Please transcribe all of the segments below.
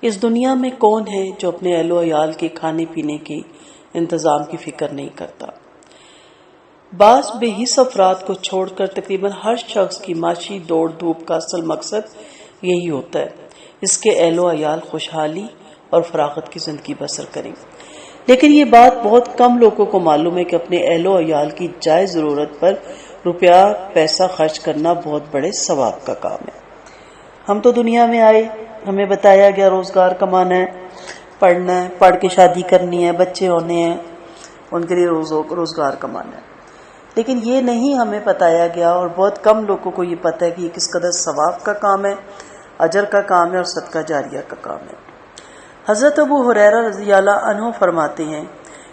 اس دنیا میں کون ہے جو اپنے اہل و عیال کے کھانے پینے کے انتظام کی فکر نہیں کرتا؟ بعض بے حس افراد کو چھوڑ کر تقریباً ہر شخص کی معاشی دوڑ دھوپ کا اصل مقصد یہی ہوتا ہے اس کے اہل و عیال خوشحالی اور فراغت کی زندگی بسر کریں۔ لیکن یہ بات بہت کم لوگوں کو معلوم ہے کہ اپنے اہل و عیال کی جائز ضرورت پر روپیہ پیسہ خرچ کرنا بہت بڑے ثواب کا کام ہے۔ ہم تو دنیا میں آئے، ہمیں بتایا گیا روزگار کمانا ہے، پڑھنا ہے، پڑھ کے شادی کرنی ہے، بچے ہونے ہیں، ان کے لیے روزگار کمانا ہے، لیکن یہ نہیں ہمیں بتایا گیا اور بہت کم لوگوں کو یہ پتہ ہے کہ یہ کس قدر ثواب کا کام ہے، اجر کا کام ہے اور صدقہ جاریہ کا کام ہے۔ حضرت ابو ہریرہ رضی اللہ عنہ فرماتے ہیں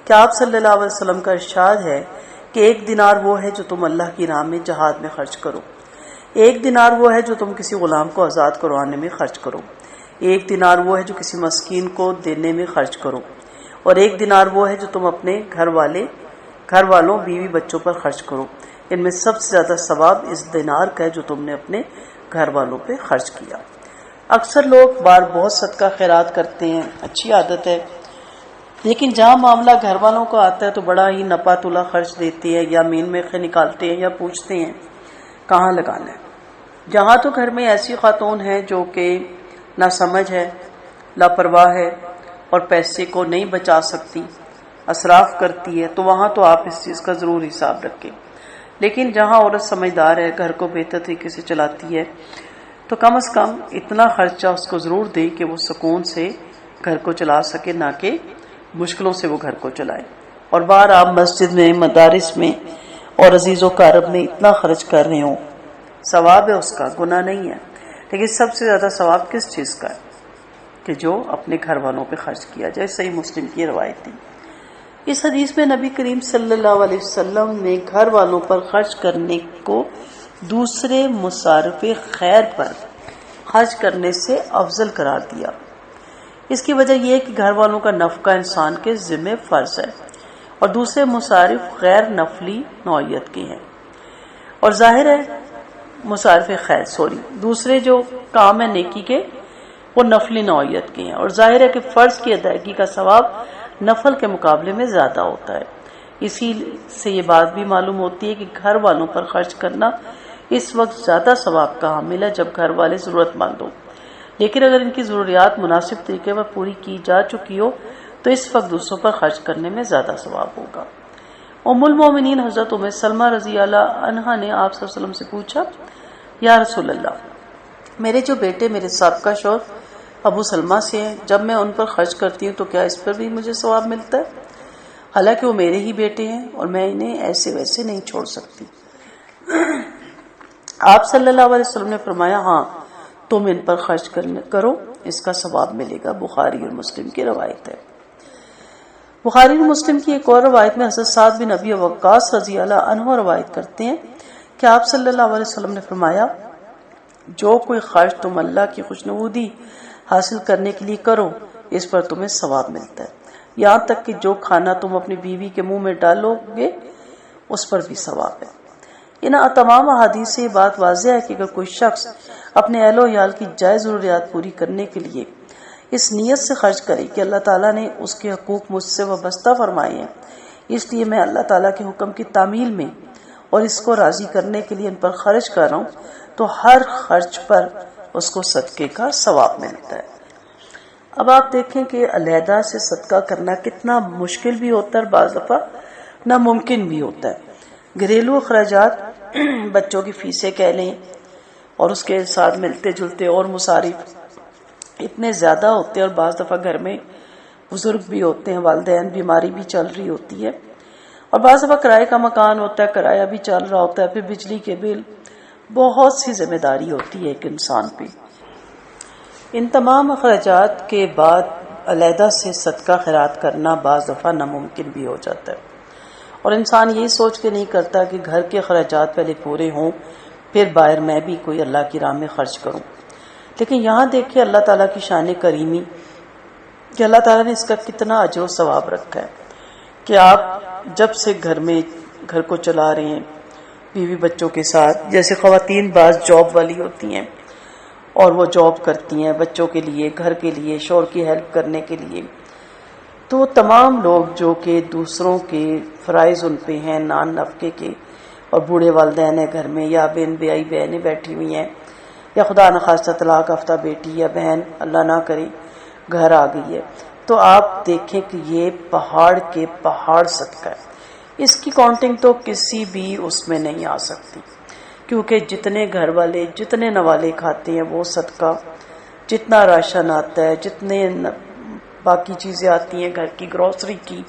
کہ آپ صلی اللہ علیہ وسلم کا ارشاد ہے کہ 1 دینار وہ ہے جو تم اللہ کی راہ میں جہاد میں خرچ کرو، 1 دینار وہ ہے جو تم کسی غلام کو آزاد کروانے میں خرچ کرو، 1 دینار وہ ہے جو کسی مسکین کو دینے میں خرچ کرو، اور 1 دینار وہ ہے جو تم اپنے گھر والوں بیوی بچوں پر خرچ کرو۔ ان میں سب سے زیادہ ثواب اس دینار کا ہے جو تم نے اپنے گھر والوں پہ خرچ کیا۔ اکثر لوگ بہت صدقہ خیرات کرتے ہیں، اچھی عادت ہے، لیکن جہاں معاملہ گھر والوں کو آتا ہے تو بڑا ہی نپا تلا خرچ دیتے ہیں یا مین میخے نکالتے ہیں یا پوچھتے ہیں کہاں لگانا ہے۔ جہاں تو گھر میں ایسی خاتون ہیں جو کہ نہ سمجھ ہے، لاپرواہ ہے اور پیسے کو نہیں بچا سکتی، اسراف کرتی ہے، تو وہاں تو آپ اس چیز کا ضرور حساب رکھیں۔ لیکن جہاں عورت سمجھدار ہے، گھر کو بہتر طریقے سے چلاتی ہے، تو کم از کم اتنا خرچہ اس کو ضرور دیں کہ وہ سکون سے گھر کو چلا سکے، نہ کہ مشکلوں سے وہ گھر کو چلائے۔ اور بار آپ مسجد میں، مدارس میں اور عزیز و اقارب میں اتنا خرچ کر رہے ہوں، ثواب ہے اس کا، گناہ نہیں ہے، لیکن سب سے زیادہ ثواب کس چیز کا ہے کہ جو اپنے گھر والوں پہ خرچ کیا جائے۔ صحیح مسلم کی روایت تھی۔ اس حدیث میں نبی کریم صلی اللہ علیہ وسلم نے گھر والوں پر خرچ کرنے کو دوسرے مصارف خیر پر خرچ کرنے سے افضل قرار دیا۔ اس کی وجہ یہ ہے کہ گھر والوں کا نفقہ انسان کے ذمہ فرض ہے اور دوسرے مصارف غیر نفلی نوعیت کے ہیں، اور ظاہر ہے مصارف خیر دوسرے جو کام ہے نیکی کے وہ نفلی نوعیت کے ہیں، اور ظاہر ہے کہ فرض کی ادائیگی کا ثواب نفل کے مقابلے میں زیادہ ہوتا ہے۔ اسی سے یہ بات بھی معلوم ہوتی ہے کہ گھر والوں پر خرچ کرنا اس وقت زیادہ ثواب کا حامل ہے جب گھر والے ضرورت مند ہوں، لیکن اگر ان کی ضروریات مناسب طریقے پر پوری کی جا چکی ہو تو اس وقت دوسروں پر خرچ کرنے میں زیادہ ثواب ہوگا۔ ام المومنین حضرت ام سلمہ رضی اللہ عنہا نے آپ صلی اللہ علیہ وسلم سے پوچھا، یا رسول اللہ، میرے جو بیٹے میرے سابقہ شوہر ابو سلمہ سے ہیں، جب میں ان پر خرچ کرتی ہوں تو کیا اس پر بھی مجھے ثواب ملتا ہے؟ حالانکہ وہ میرے ہی بیٹے ہیں اور میں انہیں ایسے ویسے نہیں چھوڑ سکتی۔ آپ صلی اللہ علیہ وسلم نے فرمایا، ہاں تم ان پر خرچ کرو، اس کا ثواب ملے گا۔ بخاری اور مسلم کی روایت ہے۔ بخاری اور مسلم کی ایک اور روایت میں حضرت سعد بن ابی وقاص رضی اللہ عنہ روایت کرتے ہیں کہ آپ صلی اللہ علیہ وسلم نے فرمایا، جو کوئی خرچ تم اللہ کی خوشنودی حاصل کرنے کے لیے کرو اس پر تمہیں ثواب ملتا ہے، یہاں تک کہ جو کھانا تم اپنی بیوی کے منہ میں ڈالو گے اس پر بھی ثواب ہے۔ ان تمام احادیث سے یہ بات واضح ہے کہ اگر کوئی شخص اپنے اہل و عیال کی جائز ضروریات پوری کرنے کے لیے اس نیت سے خرچ کرے کہ اللہ تعالیٰ نے اس کے حقوق مجھ سے وابستہ فرمائے ہیں، اس لیے میں اللہ تعالیٰ کے حکم کی تعمیل میں اور اس کو راضی کرنے کے لیے ان پر خرچ کر رہا ہوں، تو ہر خرچ پر اس کو صدقے کا ثواب ملتا ہے۔ اب آپ دیکھیں کہ علیحدہ سے صدقہ کرنا کتنا مشکل بھی ہوتا ہے اور بعض دفعہ ناممکن بھی ہوتا ہے۔ گھریلو اخراجات، بچوں کی فیسیں کہہ لیں اور اس کے ساتھ ملتے جلتے اور مصارف اتنے زیادہ ہوتے ہیں، اور بعض دفعہ گھر میں بزرگ بھی ہوتے ہیں، والدین، بیماری بھی چل رہی ہوتی ہے، اور بعض دفعہ کرائے کا مکان ہوتا ہے، کرایہ بھی چل رہا ہوتا ہے، پھر بجلی کے بل، بہت سی ذمہ داری ہوتی ہے ایک انسان پہ۔ ان تمام اخراجات کے بعد علیحدہ سے صدقہ خیرات کرنا بعض دفعہ ناممکن بھی ہو جاتا ہے، اور انسان یہی سوچ کے نہیں کرتا کہ گھر کے اخراجات پہلے پورے ہوں پھر باہر میں بھی کوئی اللہ کی راہ میں خرچ کروں۔ لیکن یہاں دیکھیں اللہ تعالیٰ کی شان کریمی کہ اللہ تعالیٰ نے اس کا کتنا اجر و ثواب رکھا ہے کہ آپ جب سے گھر کو چلا رہے ہیں بیوی بچوں کے ساتھ، جیسے خواتین بعض جاب والی ہوتی ہیں اور وہ جاب کرتی ہیں بچوں کے لیے، گھر کے لیے، شوہر کی ہیلپ کرنے کے لیے، تو تمام لوگ جو کہ دوسروں کے فرائض ان پہ ہیں نان نفقے کے، اور بوڑھے والدین ہیں گھر میں، یا بن بیائی بہنیں بیٹھی ہوئی ہیں، یا خدا نخواستہ طلاق یافتہ بیٹی یا بہن اللہ نہ کرے گھر آ گئی ہے، تو آپ دیکھیں کہ یہ پہاڑ کے پہاڑ صدقہ ہے. اس کی کاؤنٹنگ تو کسی بھی اس میں نہیں آ سکتی، کیونکہ جتنے گھر والے جتنے نوالے کھاتے ہیں وہ صدقہ، جتنا راشن آتا ہے، جتنے باقی چیزیں آتی ہیں گھر کی گروسری کی،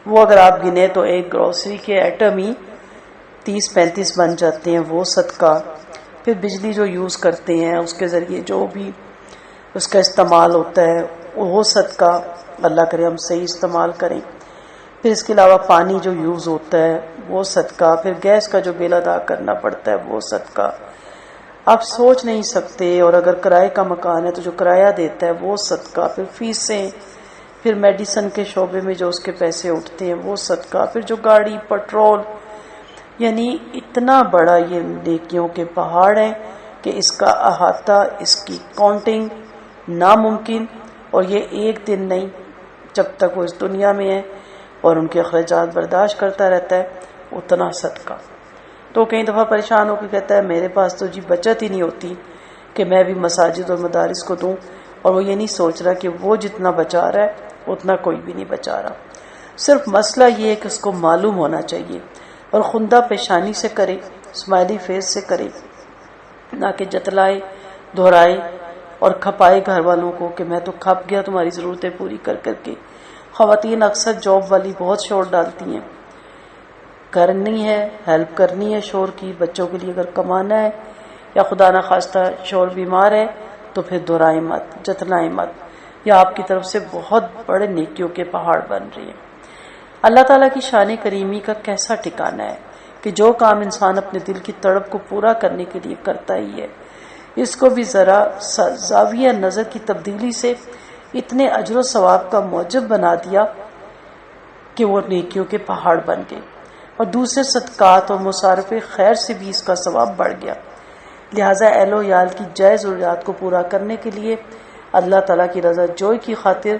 وہ اگر آپ گنے تو ایک گروسری کے ایٹم ہی 30-35 بن جاتے ہیں، وہ صدقہ. پھر بجلی جو یوز کرتے ہیں اس کے ذریعے جو بھی اس کا استعمال ہوتا ہے وہ صدقہ، اللہ کرے ہم صحیح استعمال کریں. پھر اس کے علاوہ پانی جو یوز ہوتا ہے وہ صدقہ، پھر گیس کا جو بل ادا کرنا پڑتا ہے وہ صدقہ، آپ سوچ نہیں سکتے. اور اگر کرائے کا مکان ہے تو جو کرایہ دیتا ہے وہ صدقہ، پھر فیسیں، پھر میڈیسن کے شعبے میں جو اس کے پیسے اٹھتے ہیں وہ صدقہ، پھر جو گاڑی پٹرول، یعنی اتنا بڑا یہ نیکیوں کے پہاڑ ہے کہ اس کا احاطہ، اس کی کاؤنٹنگ ناممکن. اور یہ ایک دن نہیں، جب تک وہ اس دنیا میں ہے اور ان کے اخراجات برداشت کرتا رہتا ہے اتنا صدقہ. تو کئی دفعہ پریشان ہو کے کہتا ہے میرے پاس تو جی بچت ہی نہیں ہوتی کہ میں بھی مساجد اور مدارس کو دوں، اور وہ یہ نہیں سوچ رہا کہ وہ جتنا بچا رہا ہے اتنا کوئی بھی نہیں بچا رہا. صرف مسئلہ یہ ہے کہ اس کو معلوم ہونا چاہیے اور خندہ پیشانی سے کرے، اسمائلی فیس سے کرے، نہ کہ جتلائے، دہرائے اور کھپائے گھر والوں کو کہ میں تو کھپ گیا تمہاری ضرورتیں پوری کر کر کے. خواتین اکثر جاب والی بہت شور ڈالتی ہیں، کرنی ہے، ہیلپ کرنی ہے شوہر کی، بچوں کے لیے اگر کمانا ہے، یا خدا نہ خواستہ شوہر بیمار ہے تو پھر دہرائیں مت، جتلائیں مت، یا آپ کی طرف سے بہت بڑے نیکیوں کے پہاڑ بن رہے ہیں. اللہ تعالیٰ کی شان کریمی کا کیسا ٹھکانہ ہے کہ جو کام انسان اپنے دل کی تڑپ کو پورا کرنے کے لیے کرتا ہی ہے، اس کو بھی ذرا زاویہ نظر کی تبدیلی سے اتنے اجر و ثواب کا موجب بنا دیا کہ وہ نیکیوں کے پہاڑ بن گئے، اور دوسرے صدقات اور مصارف خیر سے بھی اس کا ثواب بڑھ گیا. لہٰذا اہل و عیال کی جائز ضروریات کو پورا کرنے کے لیے اللہ تعالیٰ کی رضا جوئی کی خاطر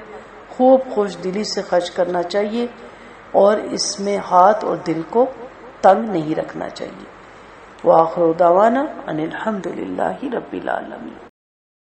خوب خوش دلی سے خرچ کرنا چاہیے، اور اس میں ہاتھ اور دل کو تنگ نہیں رکھنا چاہیے. وآخر دعوانا ان الحمد للہ رب العالمین.